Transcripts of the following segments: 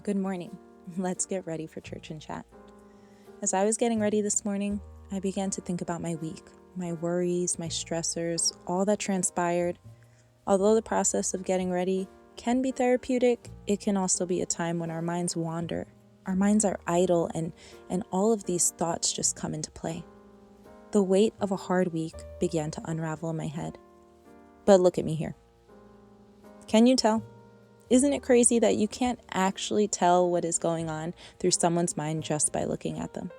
Good morning. Let's get ready for church and chat. As I was getting ready this morning, I began to think about my week, my worries, my stressors, all that transpired. Although the process of getting ready can be therapeutic, it can also be a time when our minds wander. Our minds are idle and all of these thoughts just come into play. The weight of a hard week began to unravel in my head. But look at me here. Can you tell? Isn't it crazy that you can't actually tell what is going on through someone's mind just by looking at them?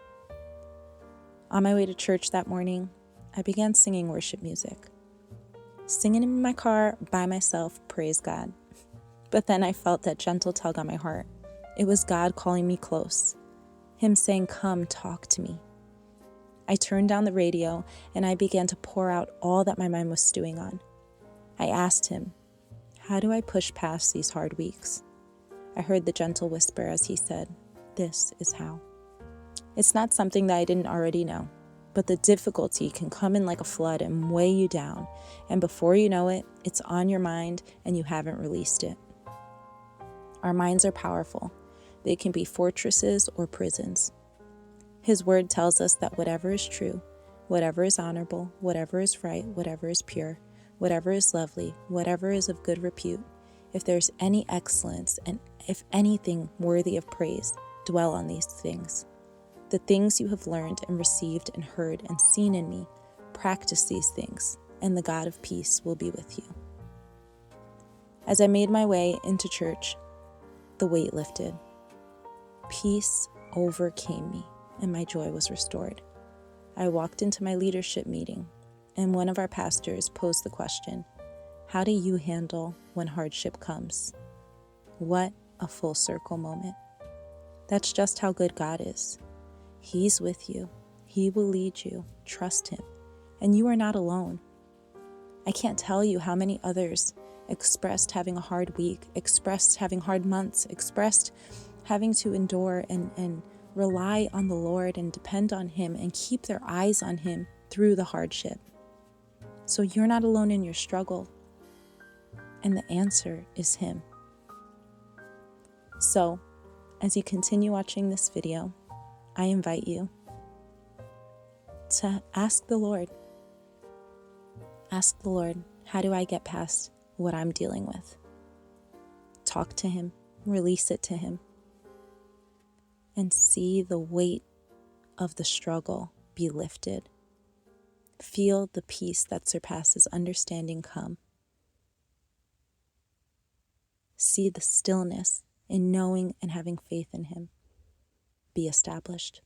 On my way to church that morning, I began singing worship music. Singing in my car by myself, praise God. But then I felt that gentle tug on my heart. It was God calling me close. Him saying, "Come, talk to me." I turned down the radio and I began to pour out all that my mind was stewing on. I asked him, how do I push past these hard weeks? I heard the gentle whisper as he said, "This is how." It's not something that I didn't already know, but the difficulty can come in like a flood and weigh you down, and before you know it, it's on your mind and you haven't released it. Our minds are powerful. They can be fortresses or prisons. His word tells us that whatever is true, whatever is honorable, whatever is right, whatever is pure, whatever is lovely, whatever is of good repute, if there's any excellence and if anything worthy of praise, dwell on these things. The things you have learned and received and heard and seen in me, practice these things, and the God of peace will be with you. As I made my way into church, the weight lifted. Peace overcame me, and my joy was restored. I walked into my leadership meeting, and one of our pastors posed the question, how do you handle when hardship comes? What a full circle moment. That's just how good God is. He's with you. He will lead you. Trust him. And you are not alone. I can't tell you how many others expressed having a hard week, expressed having hard months, expressed having to endure and rely on the Lord and depend on him and keep their eyes on him through the hardship. So you're not alone in your struggle. And the answer is him. So, as you continue watching this video, I invite you to ask the Lord. Ask the Lord, how do I get past what I'm dealing with? Talk to him, release it to him, and see the weight of the struggle be lifted. Feel the peace that surpasses understanding come. See the stillness in knowing and having faith in him be established.